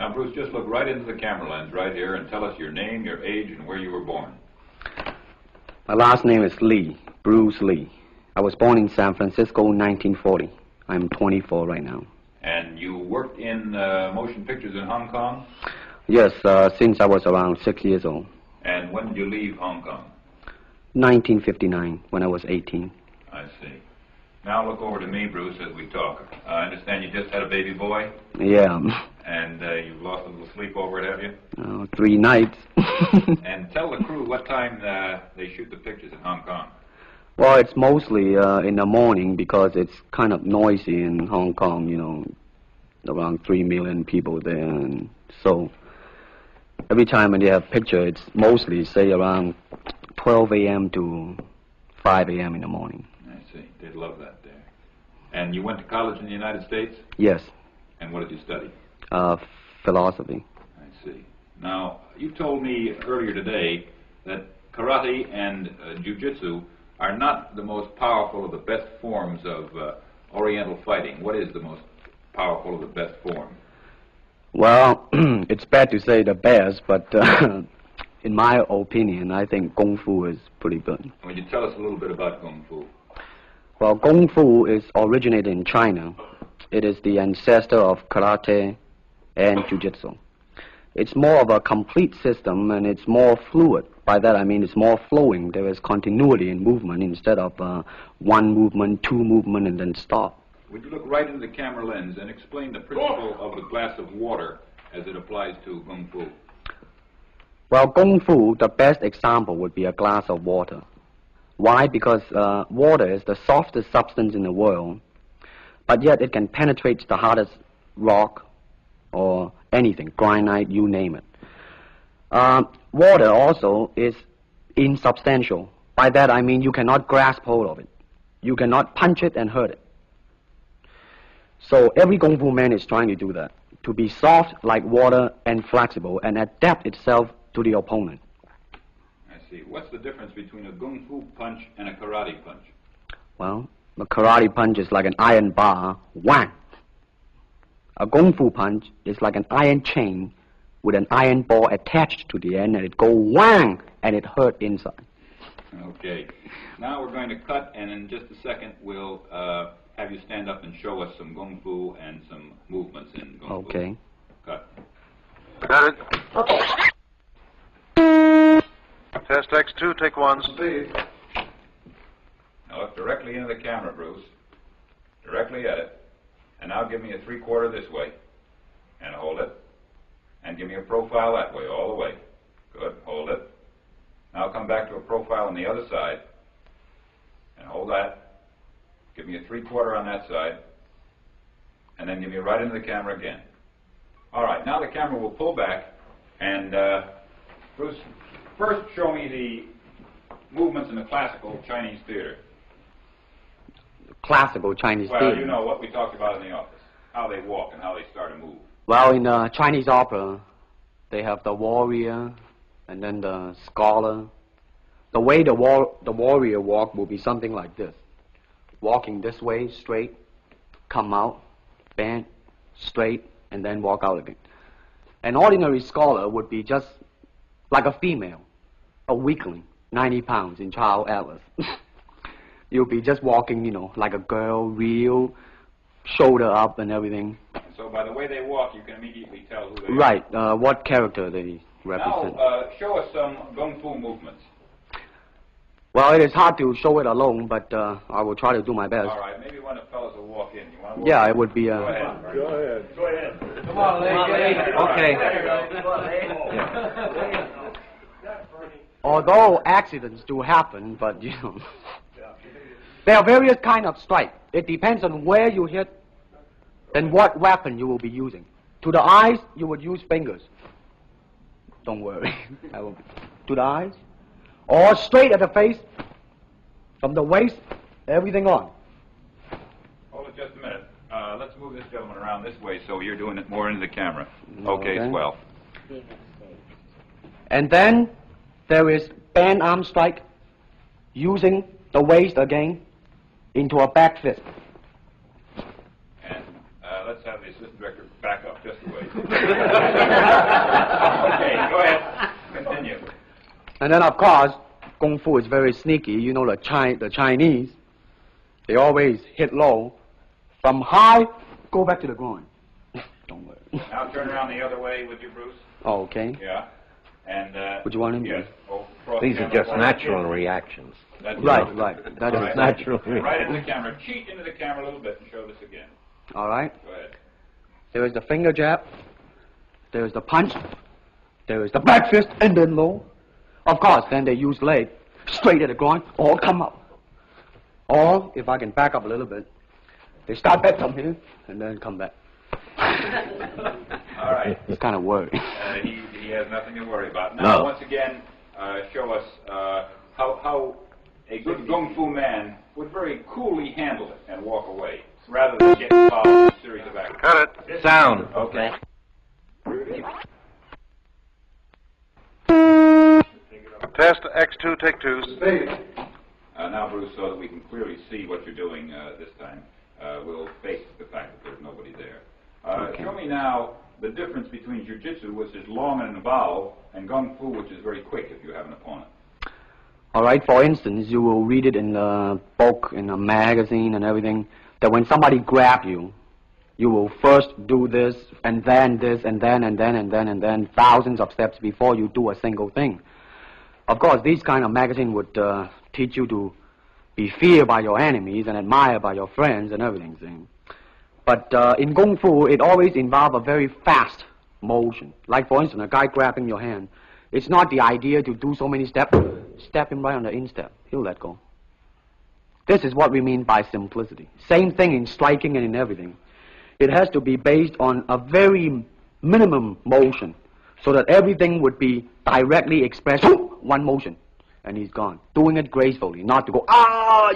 Now, Bruce, just look right into the camera lens right here and tell us your name, your age, and where you were born. My last name is Lee, Bruce Lee. I was born in San Francisco in 1940. I'm 24 right now. And you worked in motion pictures in Hong Kong? Yes, since I was around 6 years old. And when did you leave Hong Kong? 1959, when I was 18. I see. Now look over to me, Bruce, as we talk. I understand you just had a baby boy? Yeah. And you've lost a little sleep over it, have you? 3 nights. And tell the crew what time they shoot the pictures in Hong Kong. Well, it's mostly in the morning because it's kind of noisy in Hong Kong, you know, around 3 million people there. And so every time when they have picture, it's mostly, say, around 12 a.m. to 5 a.m. in the morning. I see. They'd love that there. And you went to college in the United States? Yes. And what did you study? Philosophy. I see. Now, you told me earlier today that karate and jiu-jitsu are not the most powerful of the best forms of Oriental fighting. What is the most powerful of the best form? Well, it's bad to say the best, but in my opinion, I think Kung Fu is pretty good. Would you tell us a little bit about Kung Fu? Well, Kung Fu is originated in China. It is the ancestor of karate and jiu-jitsu. It's more of a complete system, and it's more fluid. By that I mean it's more flowing. There is continuity in movement instead of one movement, two movement, and then stop. Would you look right into the camera lens and explain the principle of the glass of water as it applies to Kung Fu? Well, Kung Fu, the best example would be a glass of water. Why? Because water is the softest substance in the world, but yet it can penetrate the hardest rock or anything, granite, you name it. Water also is insubstantial. By that I mean you cannot grasp hold of it. You cannot punch it and hurt it. So every Kung Fu man is trying to do that, to be soft like water and flexible and adapt itself to the opponent. I see. What's the difference between a Kung Fu punch and a karate punch? Well, a karate punch is like an iron bar, whang. A Kung Fu punch is like an iron chain with an iron ball attached to the end, and it go whang, and it hurt inside. Okay. Now we're going to cut, and in just a second we'll have you stand up and show us some Kung Fu and some movements in Kung Fu. Okay. Cut. Got it. Okay. Test X2, take 1. Speed. Now look directly into the camera, Bruce. Directly at it. And now give me a 3/4 this way. And hold it. And give me a profile that way, all the way. Good. Hold it. Now come back to a profile on the other side. And hold that. Give me a 3/4 on that side. And then give me right into the camera again. All right. Now the camera will pull back. And Bruce, first show me the movements in the classical Chinese theater. Classical Chinese Well, theater. you know what we talked about in the office. How they walk and how they start to move. Well, in Chinese opera, they have the warrior and then the scholar. The way the warrior walk will be something like this. Walking this way, straight, come out, bend, straight, and then walk out again. An ordinary scholar would be just like a female, a weakling, 90 pounds in child atlas. You'll be just walking, you know, like a girl, real, shoulder up and everything. So by the way they walk, you can immediately tell who they Right, what character they represent. Now, show us some Kung Fu movements. Well, it is hard to show it alone, but I will try to do my best. All right, maybe one of the fellows will walk in. You want to walk Yeah, in? it would be... Go ahead. Go ahead. Go ahead. Come on, lady. Okay. Yeah. Although accidents do happen, but, you know... There are various kind of strike. It depends on where you hit and what weapon you will be using. To the eyes, you would use fingers. Don't worry. To the eyes. Or straight at the face, from the waist, everything on. Hold it just a minute. Let's move this gentleman around this way so you're doing it more into the camera. Okay, swell. And then there is band arm strike, using the waist again into a back fist. And let's have the assistant director back up just a way. And then, of course, Kung Fu is very sneaky. You know, the Chinese, they always hit low. From high, go back to the groin. Don't worry. Now turn around the other way with you, Bruce. Oh, okay. Yeah. And, Would you want him? yes. Oh, These are just natural reactions. That's Right. That All is right. natural. Right into the camera. Cheat into the camera a little bit and show this again. All right. Go ahead. There is the finger jab. There is the punch. There is the back fist and then low. Of course, then they use leg straight at the groin or come up. Or, if I can back up a little bit, they start back from here and then come back. All right. It's kind of worried. He has nothing to worry about. Now, No. once again, show us how a good Kung Fu man would very coolly handle it and walk away, rather than get involved in a series of actions. Cut it. Sound. Okay. Test X2, take 2. Now, Bruce, so that we can clearly see what you're doing this time, we'll face the fact that there's nobody there. Show me now the difference between Jiu-Jitsu, which is long and involved, and Kung Fu, which is very quick if you have an opponent. All right, for instance, you will read it in a book, in a magazine and everything, that when somebody grab you, you will first do this, and then this, and then, and then, and then, and then, thousands of steps before you do a single thing. Of course, these kind of magazine would teach you to be feared by your enemies and admired by your friends and everything. See? But in Kung Fu, it always involves a very fast motion. Like, for instance, a guy grabbing your hand. It's not the idea to do so many steps. Step him right on the instep. He'll let go. This is what we mean by simplicity. Same thing in striking and in everything. It has to be based on a very minimum motion so that everything would be directly expressed. One motion, and he's gone. Doing it gracefully, not to go,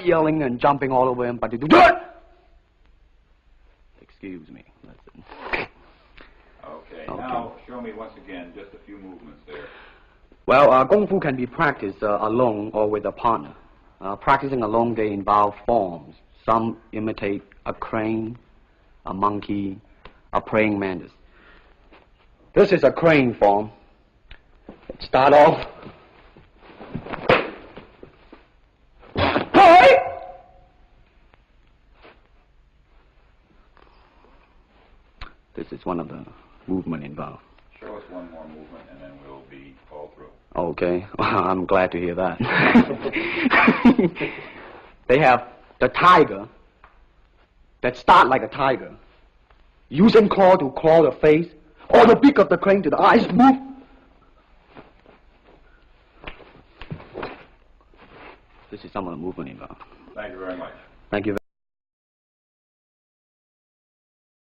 yelling and jumping all over him, but to do it. Excuse me. That's it. Okay. Now, show me once again just a few movements there. Well, Kung Fu can be practiced alone or with a partner. Practicing alone, they involve forms. Some imitate a crane, a monkey, a praying mantis. This is a crane form. Start off. This is one of the movement involved. Show us one more movement, and then we'll be all through. Okay, I'm glad to hear that. They have the tiger that start like a tiger, using claw to claw the face, or the beak of the crane to the eyes move. This is some of the movement involved. Thank you very much. Thank you.